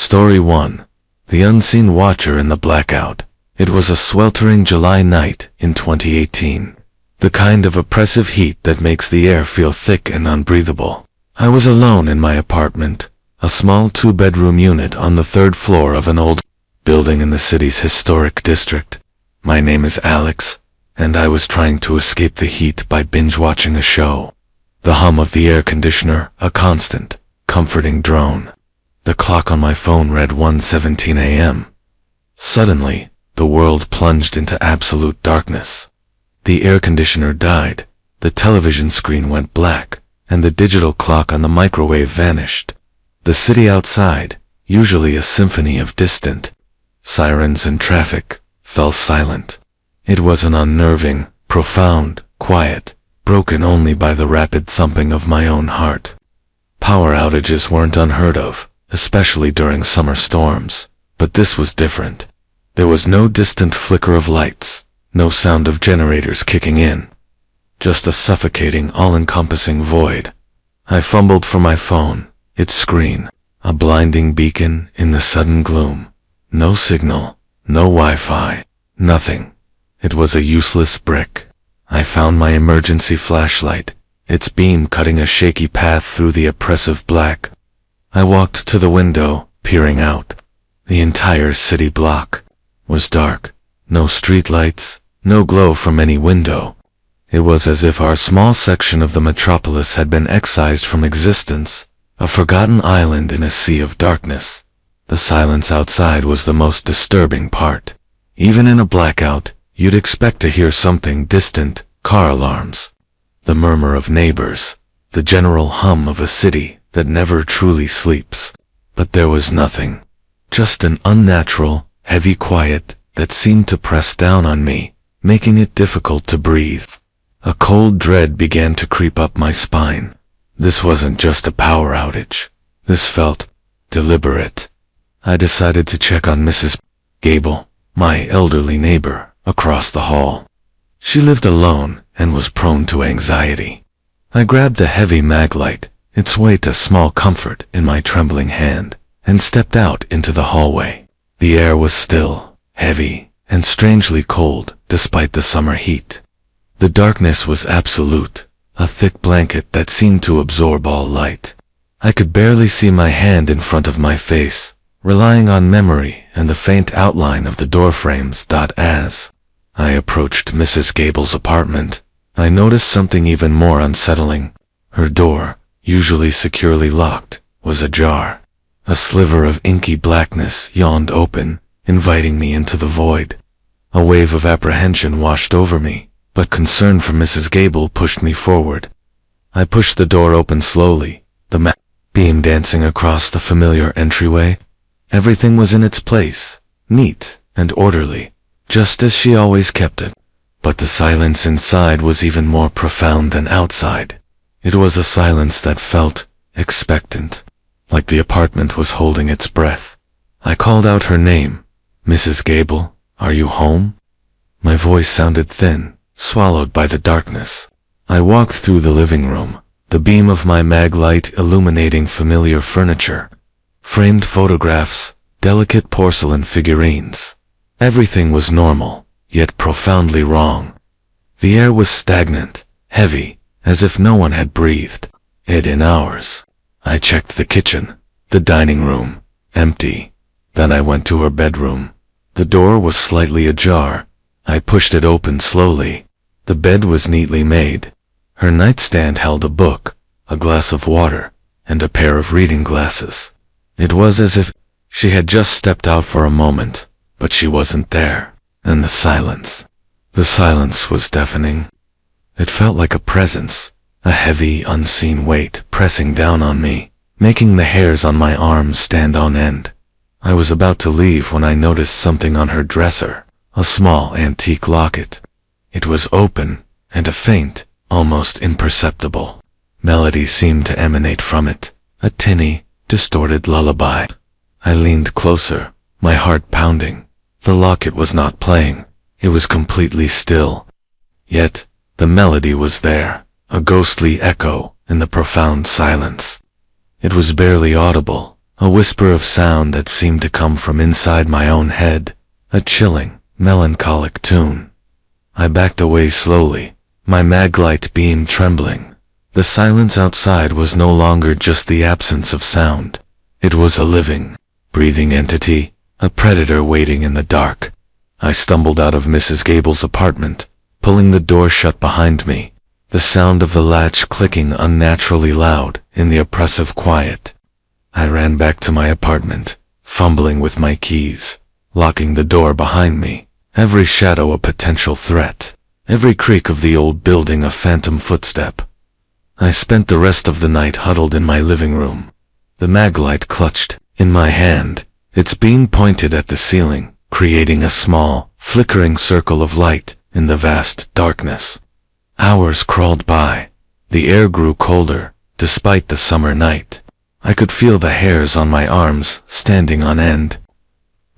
Story 1. The Unseen Watcher in the Blackout. It was a sweltering July night in 2018. The kind of oppressive heat that makes the air feel thick and unbreathable. I was alone in my apartment, a small 2-bedroom unit on the 3rd floor of an old building in the city's historic district. My name is Alex, and I was trying to escape the heat by binge-watching a show. The hum of the air conditioner, a constant, comforting drone. The clock on my phone read 1:17 a.m. Suddenly, the world plunged into absolute darkness. The air conditioner died, the television screen went black, and the digital clock on the microwave vanished. The city outside, usually a symphony of distant sirens and traffic, fell silent. It was an unnerving, profound quiet, broken only by the rapid thumping of my own heart. Power outages weren't unheard of, especially during summer storms, but this was different. There was no distant flicker of lights, no sound of generators kicking in. Just a suffocating, all-encompassing void. I fumbled for my phone, its screen, a blinding beacon in the sudden gloom. No signal, no Wi-Fi, nothing. It was a useless brick. I found my emergency flashlight, its beam cutting a shaky path through the oppressive black. I walked to the window, peering out. The entire city block was dark. No streetlights, no glow from any window. It was as if our small section of the metropolis had been excised from existence, a forgotten island in a sea of darkness. The silence outside was the most disturbing part. Even in a blackout, you'd expect to hear something distant, car alarms, the murmur of neighbors, the general hum of a city that never truly sleeps. But there was nothing. Just an unnatural, heavy quiet that seemed to press down on me, making it difficult to breathe. A cold dread began to creep up my spine. This wasn't just a power outage. This felt deliberate. I decided to check on Mrs. Gable, my elderly neighbor, across the hall. She lived alone and was prone to anxiety. I grabbed a heavy mag light, its weight a small comfort in my trembling hand, and stepped out into the hallway. The air was still, heavy, and strangely cold despite the summer heat. The darkness was absolute, a thick blanket that seemed to absorb all light. I could barely see my hand in front of my face, relying on memory and the faint outline of the door frames. As I approached Mrs. Gable's apartment, I noticed something even more unsettling. Her door, usually securely locked, was ajar. A sliver of inky blackness yawned open, inviting me into the void. A wave of apprehension washed over me, but concern for Mrs. Gable pushed me forward. I pushed the door open slowly, the beam dancing across the familiar entryway. Everything was in its place, neat and orderly, just as she always kept it. But the silence inside was even more profound than outside. It was a silence that felt expectant, like the apartment was holding its breath. I called out her name. "Mrs. Gable, are you home?" My voice sounded thin, swallowed by the darkness. I walked through the living room, the beam of my mag light illuminating familiar furniture, framed photographs, delicate porcelain figurines. Everything was normal, yet profoundly wrong. The air was stagnant, heavy, as if no one had breathed it in hours. I checked the kitchen, the dining room, empty. Then I went to her bedroom. The door was slightly ajar. I pushed it open slowly. The bed was neatly made. Her nightstand held a book, a glass of water, and a pair of reading glasses. It was as if she had just stepped out for a moment, but she wasn't there. And the silence. The silence was deafening. It felt like a presence, a heavy, unseen weight pressing down on me, making the hairs on my arms stand on end. I was about to leave when I noticed something on her dresser, a small antique locket. It was open, and a faint, almost imperceptible melody seemed to emanate from it, a tinny, distorted lullaby. I leaned closer, my heart pounding. The locket was not playing. It was completely still. Yet, the melody was there, a ghostly echo in the profound silence. It was barely audible, a whisper of sound that seemed to come from inside my own head, a chilling, melancholic tune. I backed away slowly, my mag light beam trembling. The silence outside was no longer just the absence of sound. It was a living, breathing entity, a predator waiting in the dark. I stumbled out of Mrs. Gable's apartment, pulling the door shut behind me, the sound of the latch clicking unnaturally loud in the oppressive quiet. I ran back to my apartment, fumbling with my keys, locking the door behind me, every shadow a potential threat, every creak of the old building a phantom footstep. I spent the rest of the night huddled in my living room, the mag light clutched in my hand, its beam pointed at the ceiling, creating a small, flickering circle of light in the vast darkness. Hours crawled by. The air grew colder, despite the summer night. I could feel the hairs on my arms standing on end.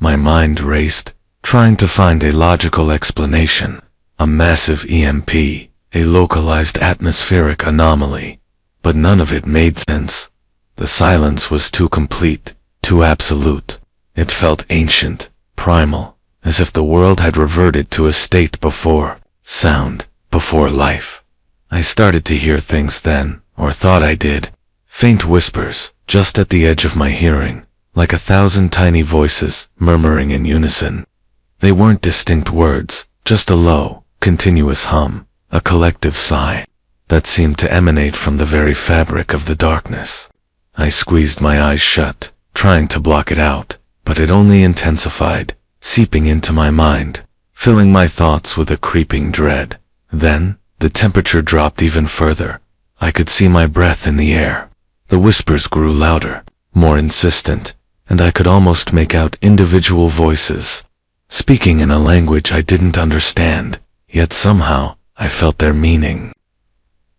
My mind raced, trying to find a logical explanation. A massive EMP, a localized atmospheric anomaly. But none of it made sense. The silence was too complete, too absolute. It felt ancient, primal, as if the world had reverted to a state before sound, before life. I started to hear things then, or thought I did. Faint whispers, just at the edge of my hearing, like 1,000 tiny voices murmuring in unison. They weren't distinct words, just a low, continuous hum, a collective sigh, that seemed to emanate from the very fabric of the darkness. I squeezed my eyes shut, trying to block it out, but it only intensified, seeping into my mind, filling my thoughts with a creeping dread. Then, the temperature dropped even further. I could see my breath in the air. The whispers grew louder, more insistent, and I could almost make out individual voices, speaking in a language I didn't understand, yet somehow I felt their meaning.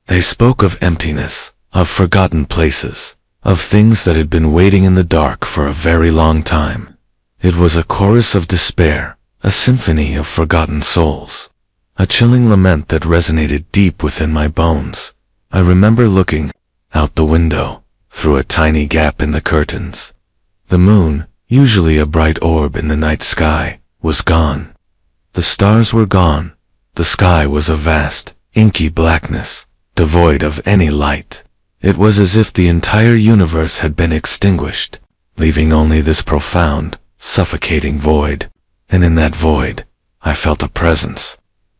They spoke of emptiness, of forgotten places, of things that had been waiting in the dark for a very long time. It was a chorus of despair, a symphony of forgotten souls, a chilling lament that resonated deep within my bones. I remember looking out the window, through a tiny gap in the curtains. The moon, usually a bright orb in the night sky, was gone. The stars were gone. The sky was a vast, inky blackness, devoid of any light. It was as if the entire universe had been extinguished, leaving only this profound, suffocating void. And in that void, I felt a presence.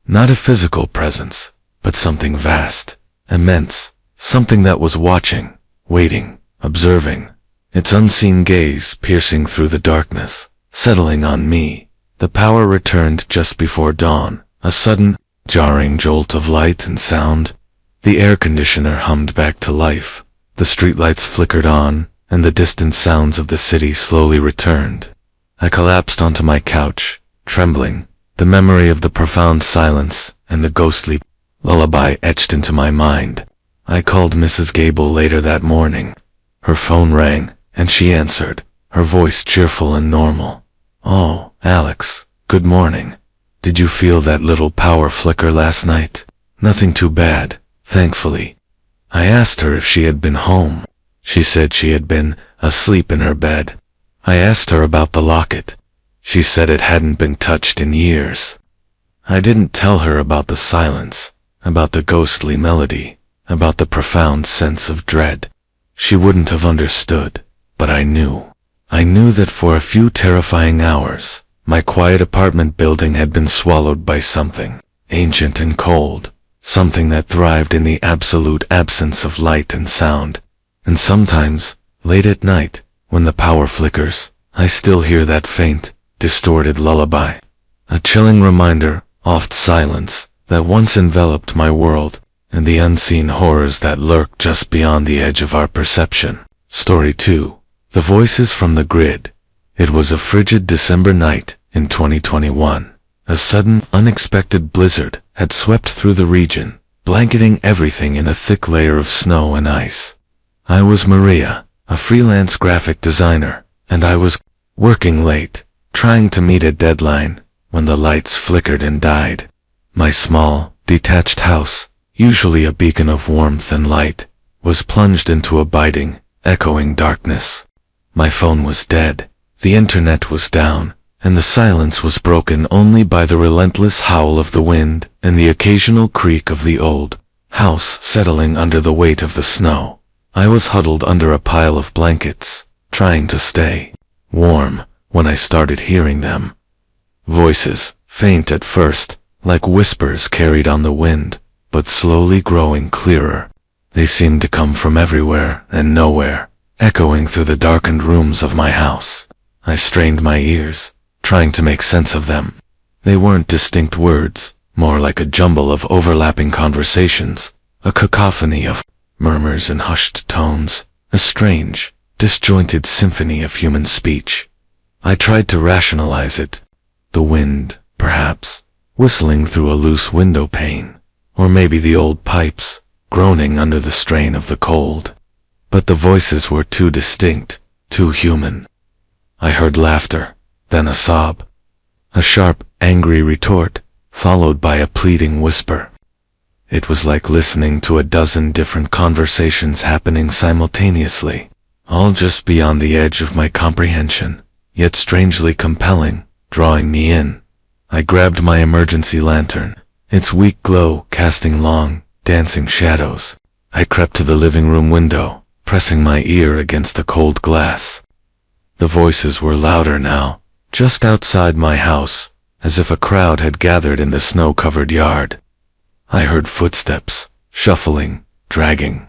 Not a physical presence, but something vast, immense, something that was watching, waiting, observing, its unseen gaze piercing through the darkness, settling on me. The power returned just before dawn, a sudden, jarring jolt of light and sound. The air conditioner hummed back to life, the streetlights flickered on, and the distant sounds of the city slowly returned. I collapsed onto my couch, trembling, the memory of the profound silence and the ghostly lullaby etched into my mind. I called Mrs. Gable later that morning. Her phone rang, and she answered, her voice cheerful and normal. "Oh, Alex, good morning. Did you feel that little power flicker last night?" "Nothing too bad, thankfully." I asked her if she had been home. She said she had been asleep in her bed. I asked her about the locket. She said it hadn't been touched in years. I didn't tell her about the silence, about the ghostly melody, about the profound sense of dread. She wouldn't have understood, but I knew. I knew that for a few terrifying hours, my quiet apartment building had been swallowed by something, ancient and cold, something that thrived in the absolute absence of light and sound. And sometimes, late at night, when the power flickers, I still hear that faint, distorted lullaby. A chilling reminder, oft silence, that once enveloped my world, and the unseen horrors that lurk just beyond the edge of our perception. Story 2. The Voices from the Grid. It was a frigid December night in 2021. A sudden, unexpected blizzard had swept through the region, blanketing everything in a thick layer of snow and ice. I was Maria, a freelance graphic designer, and I was working late, trying to meet a deadline, when the lights flickered and died. My small, detached house, usually a beacon of warmth and light, was plunged into a biting, echoing darkness. My phone was dead, the internet was down, and the silence was broken only by the relentless howl of the wind and the occasional creak of the old house settling under the weight of the snow. I was huddled under a pile of blankets, trying to stay warm, when I started hearing them. Voices, faint at first, like whispers carried on the wind, but slowly growing clearer. They seemed to come from everywhere and nowhere, echoing through the darkened rooms of my house. I strained my ears, trying to make sense of them. They weren't distinct words, more like a jumble of overlapping conversations, a cacophony of murmurs and hushed tones, a strange, disjointed symphony of human speech. I tried to rationalize it. The wind, perhaps, whistling through a loose window pane, or maybe the old pipes, groaning under the strain of the cold. But the voices were too distinct, too human. I heard laughter, then a sob, a sharp, angry retort, followed by a pleading whisper. It was like listening to a dozen different conversations happening simultaneously, all just beyond the edge of my comprehension, yet strangely compelling, drawing me in. I grabbed my emergency lantern, its weak glow casting long, dancing shadows. I crept to the living room window, pressing my ear against the cold glass. The voices were louder now, just outside my house, as if a crowd had gathered in the snow-covered yard. I heard footsteps, shuffling, dragging.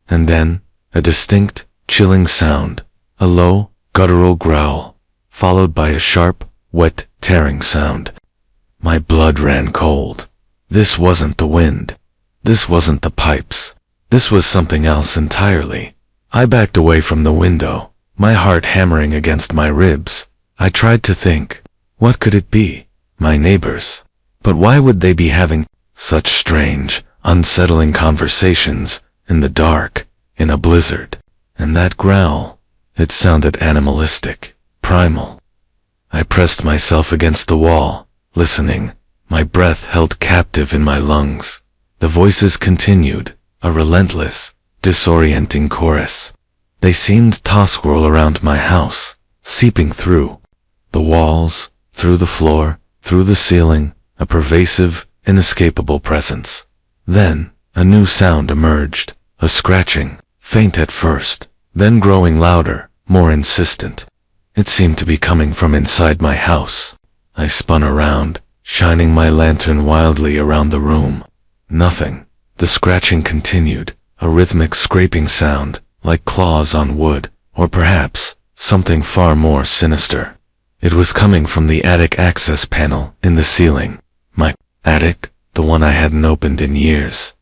And then, a distinct, chilling sound, a low, guttural growl, followed by a sharp, wet, tearing sound. My blood ran cold. This wasn't the wind. This wasn't the pipes. This was something else entirely. I backed away from the window, my heart hammering against my ribs. I tried to think, what could it be? My neighbors. But why would they be having such strange, unsettling conversations, in the dark, in a blizzard? And that growl, it sounded animalistic, primal. I pressed myself against the wall, listening, my breath held captive in my lungs. The voices continued, a relentless, disorienting chorus. They seemed to swirl around my house, seeping through the walls, through the floor, through the ceiling, a pervasive, inescapable presence. Then, a new sound emerged, a scratching, faint at first, then growing louder, more insistent. It seemed to be coming from inside my house. I spun around, shining my lantern wildly around the room. Nothing. The scratching continued, a rhythmic scraping sound, like claws on wood, or perhaps, something far more sinister. It was coming from the attic access panel in the ceiling. My attic, the one I hadn't opened in years.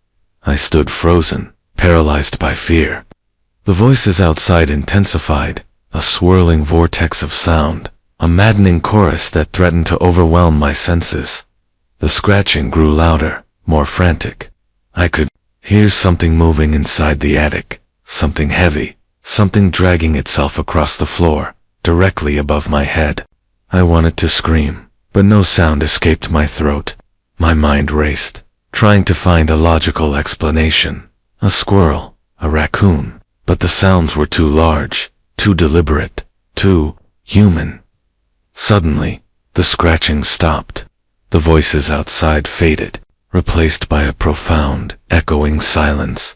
I stood frozen, paralyzed by fear. The voices outside intensified, a swirling vortex of sound, a maddening chorus that threatened to overwhelm my senses. The scratching grew louder, more frantic. I could hear something moving inside the attic, something heavy, something dragging itself across the floor, directly above my head. I wanted to scream, but no sound escaped my throat. My mind raced, trying to find a logical explanation. A squirrel, a raccoon, but the sounds were too large, too deliberate, too human. Suddenly, the scratching stopped. The voices outside faded, replaced by a profound, echoing silence.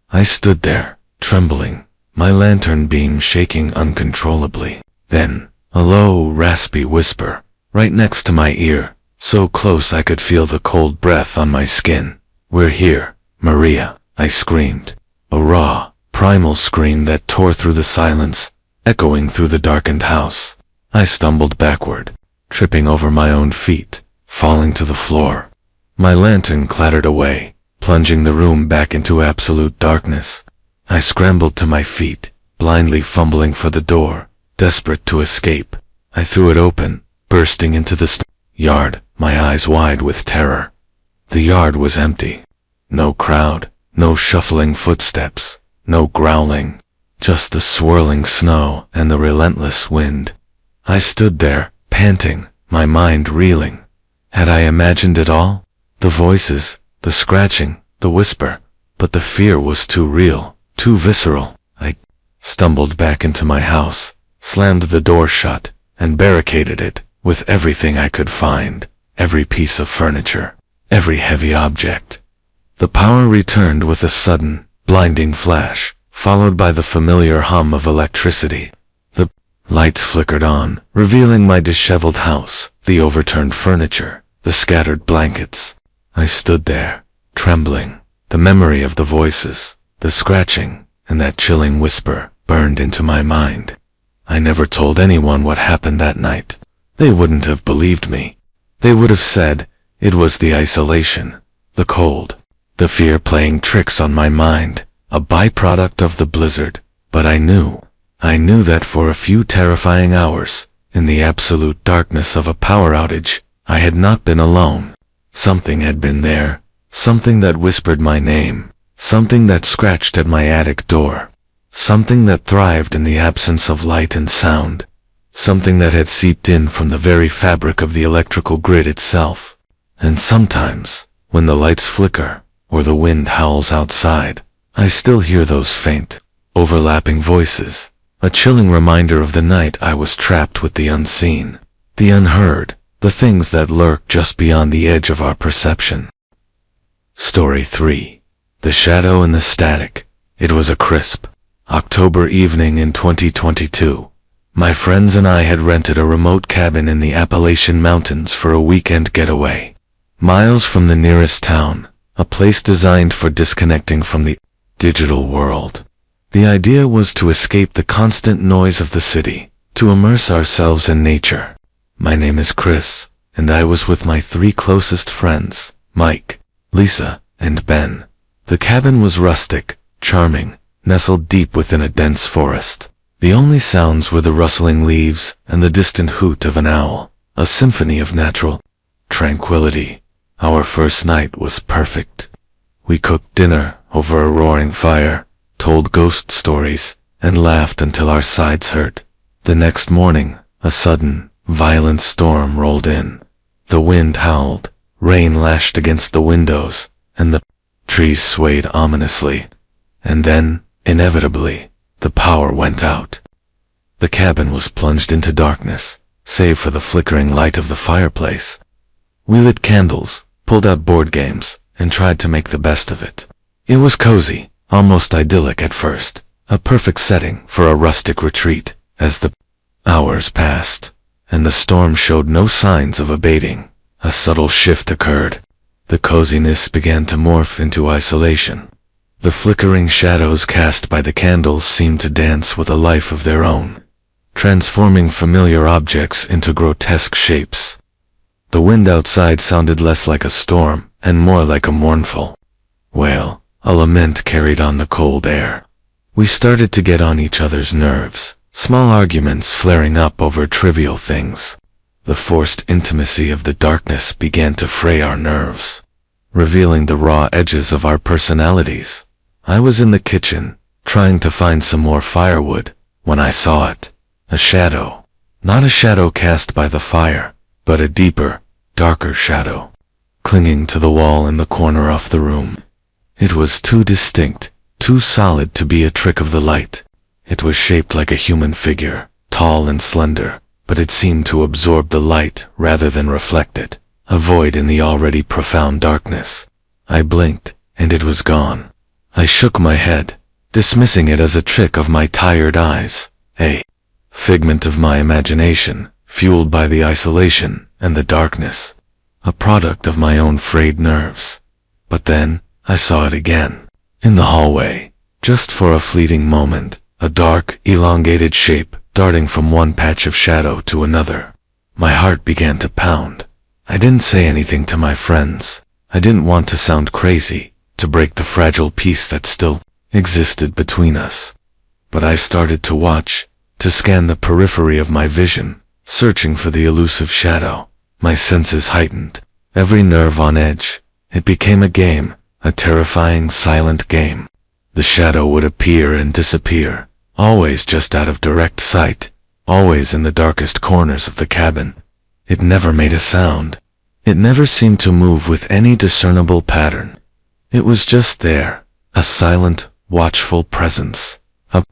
I stood there, trembling, my lantern beam shaking uncontrollably. Then, a low, raspy whisper, right next to my ear, so close I could feel the cold breath on my skin. "We're here, Maria," I screamed. A raw, primal scream that tore through the silence, echoing through the darkened house. I stumbled backward, tripping over my own feet, falling to the floor. My lantern clattered away, plunging the room back into absolute darkness. I scrambled to my feet, blindly fumbling for the door, desperate to escape. I threw it open, bursting into the yard, my eyes wide with terror. The yard was empty. No crowd, no shuffling footsteps, no growling, just the swirling snow and the relentless wind. I stood there, panting, my mind reeling. Had I imagined it all? The voices, the scratching, the whisper, but the fear was too real, too visceral. I stumbled back into my house, slammed the door shut, and barricaded it with everything I could find, every piece of furniture, every heavy object. The power returned with a sudden, blinding flash, followed by the familiar hum of electricity. The lights flickered on, revealing my disheveled house, the overturned furniture, the scattered blankets. I stood there, trembling. The memory of the voices, the scratching, and that chilling whisper burned into my mind. I never told anyone what happened that night. They wouldn't have believed me. They would have said it was the isolation, the cold, the fear playing tricks on my mind, a byproduct of the blizzard. But I knew that for a few terrifying hours, in the absolute darkness of a power outage, I had not been alone. Something had been there, something that whispered my name, something that scratched at my attic door, something that thrived in the absence of light and sound, something that had seeped in from the very fabric of the electrical grid itself. And sometimes, when the lights flicker, or the wind howls outside, I still hear those faint, overlapping voices, a chilling reminder of the night I was trapped with the unseen, the unheard, the things that lurk just beyond the edge of our perception. Story 3. The Shadow and the Static. It was a crisp October evening in 2022. My friends and I had rented a remote cabin in the Appalachian Mountains for a weekend getaway. Miles from the nearest town, a place designed for disconnecting from the digital world. The idea was to escape the constant noise of the city, to immerse ourselves in nature. My name is Chris, and I was with my 3 closest friends, Mike, Lisa, and Ben. The cabin was rustic, charming, nestled deep within a dense forest. The only sounds were the rustling leaves and the distant hoot of an owl, a symphony of natural tranquility. Our first night was perfect. We cooked dinner over a roaring fire, told ghost stories, and laughed until our sides hurt. The next morning, a sudden, violent storm rolled in. The wind howled, rain lashed against the windows, and the trees swayed ominously. And then, inevitably, the power went out. The cabin was plunged into darkness, save for the flickering light of the fireplace. We lit candles, pulled out board games, and tried to make the best of it. It was cozy, almost idyllic at first, a perfect setting for a rustic retreat. As the hours passed, and the storm showed no signs of abating, a subtle shift occurred. The coziness began to morph into isolation. The flickering shadows cast by the candles seemed to dance with a life of their own, transforming familiar objects into grotesque shapes. The wind outside sounded less like a storm and more like a mournful wail, a lament carried on the cold air. We started to get on each other's nerves, small arguments flaring up over trivial things. The forced intimacy of the darkness began to fray our nerves, revealing the raw edges of our personalities. I was in the kitchen, trying to find some more firewood, when I saw it. A shadow. Not a shadow cast by the fire, but a deeper, darker shadow, clinging to the wall in the corner of the room. It was too distinct, too solid to be a trick of the light. It was shaped like a human figure, tall and slender, but it seemed to absorb the light rather than reflect it, a void in the already profound darkness. I blinked, and it was gone. I shook my head, dismissing it as a trick of my tired eyes, a figment of my imagination, fueled by the isolation and the darkness, a product of my own frayed nerves. But then, I saw it again. In the hallway, just for a fleeting moment, a dark, elongated shape darting from one patch of shadow to another. My heart began to pound. I didn't say anything to my friends. I didn't want to sound crazy, to break the fragile peace that still existed between us. But I started to watch, to scan the periphery of my vision, searching for the elusive shadow. My senses heightened, every nerve on edge. It became a game, a terrifying, silent game. The shadow would appear and disappear, always just out of direct sight, always in the darkest corners of the cabin. It never made a sound. It never seemed to move with any discernible pattern. It was just there, a silent, watchful presence, a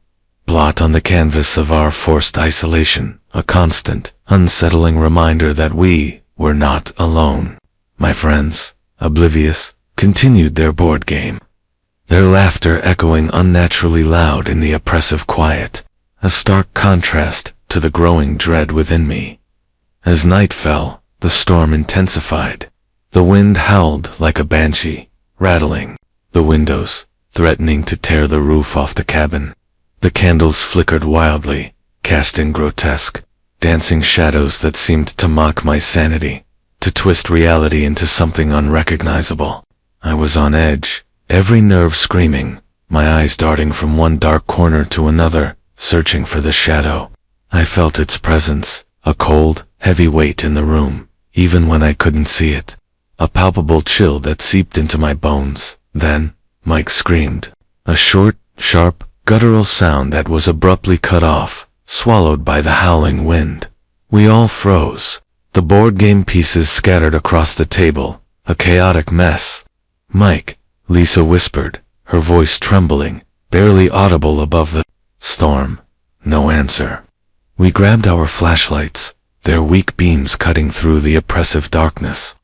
blot on the canvas of our forced isolation, a constant, unsettling reminder that we were not alone. My friends, oblivious, continued their board game, their laughter echoing unnaturally loud in the oppressive quiet, a stark contrast to the growing dread within me. As night fell, the storm intensified. The wind howled like a banshee, rattling the windows, threatening to tear the roof off the cabin. The candles flickered wildly, casting grotesque, dancing shadows that seemed to mock my sanity, to twist reality into something unrecognizable. I was on edge, every nerve screaming, my eyes darting from one dark corner to another, searching for the shadow. I felt its presence, a cold, heavy weight in the room, even when I couldn't see it. A palpable chill that seeped into my bones. Then, Mike screamed. A short, sharp, guttural sound that was abruptly cut off, swallowed by the howling wind. We all froze. The board game pieces scattered across the table, a chaotic mess. "Mike," Lisa whispered, her voice trembling, barely audible above the storm. No answer. We grabbed our flashlights, their weak beams cutting through the oppressive darkness.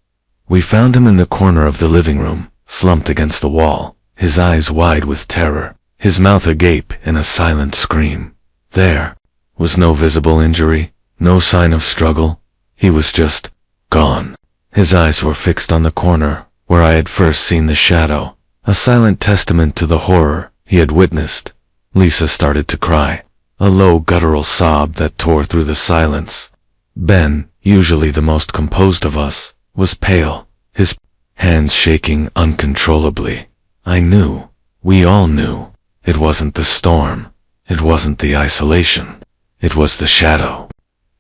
We found him in the corner of the living room, slumped against the wall, his eyes wide with terror, his mouth agape in a silent scream. There was no visible injury, no sign of struggle. He was just gone. His eyes were fixed on the corner, where I had first seen the shadow, a silent testament to the horror he had witnessed. Lisa started to cry, a low guttural sob that tore through the silence. Ben, usually the most composed of us, was pale, his hands shaking uncontrollably. I knew, we all knew, it wasn't the storm, it wasn't the isolation, it was the shadow.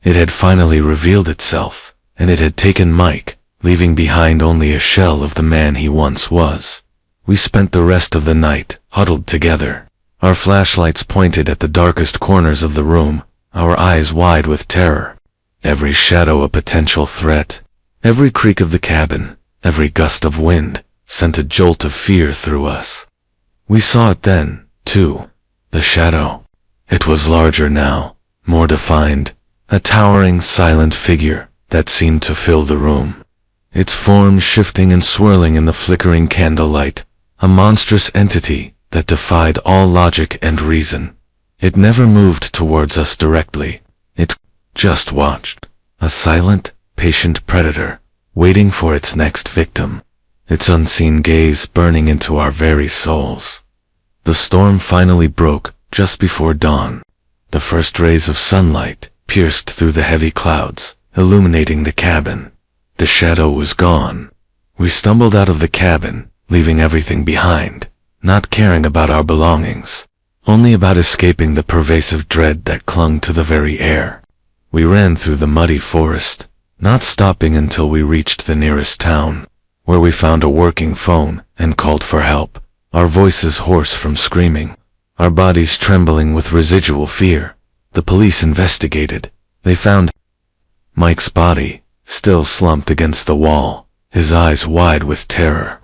It had finally revealed itself, and it had taken Mike, leaving behind only a shell of the man he once was. We spent the rest of the night, huddled together, our flashlights pointed at the darkest corners of the room, our eyes wide with terror. Every shadow a potential threat. Every creak of the cabin, every gust of wind, sent a jolt of fear through us. We saw it then, too. The shadow. It was larger now, more defined, a towering, silent figure that seemed to fill the room. Its form shifting and swirling in the flickering candlelight, a monstrous entity that defied all logic and reason. It never moved towards us directly. It just watched, a silent, patient predator, waiting for its next victim, its unseen gaze burning into our very souls. The storm finally broke just before dawn. The first rays of sunlight pierced through the heavy clouds, illuminating the cabin. The shadow was gone. We stumbled out of the cabin, leaving everything behind, not caring about our belongings, only about escaping the pervasive dread that clung to the very air. We ran through the muddy forest, not stopping until we reached the nearest town, where we found a working phone and called for help, our voices hoarse from screaming, our bodies trembling with residual fear. The police investigated. They found Mike's body, still slumped against the wall, his eyes wide with terror.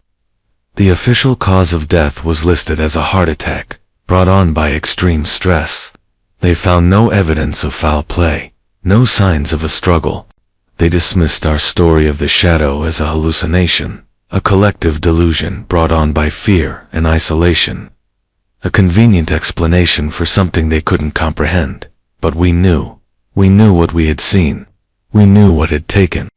The official cause of death was listed as a heart attack, brought on by extreme stress. They found no evidence of foul play, no signs of a struggle. They dismissed our story of the shadow as a hallucination, a collective delusion brought on by fear and isolation. A convenient explanation for something they couldn't comprehend. But we knew what we had seen. We knew what had taken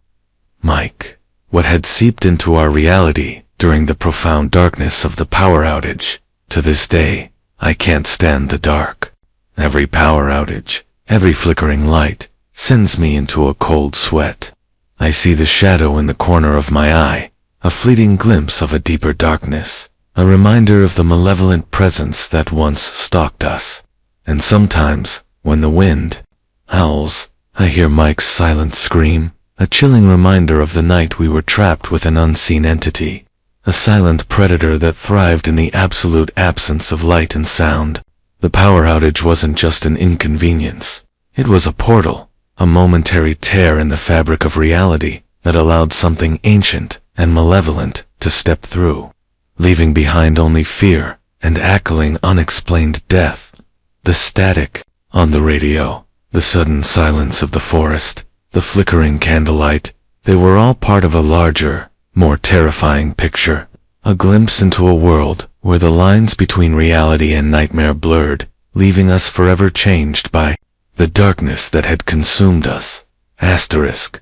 Mike, what had seeped into our reality during the profound darkness of the power outage. To this day, I can't stand the dark. Every power outage, every flickering light, sends me into a cold sweat. I see the shadow in the corner of my eye, a fleeting glimpse of a deeper darkness, a reminder of the malevolent presence that once stalked us. And sometimes, when the wind howls, I hear Mike's silent scream, a chilling reminder of the night we were trapped with an unseen entity, a silent predator that thrived in the absolute absence of light and sound. The power outage wasn't just an inconvenience. It was a portal. A momentary tear in the fabric of reality that allowed something ancient and malevolent to step through, leaving behind only fear and echoing unexplained death. The static on the radio, the sudden silence of the forest, the flickering candlelight, they were all part of a larger, more terrifying picture. A glimpse into a world where the lines between reality and nightmare blurred, leaving us forever changed by the darkness that had consumed us. Asterisk.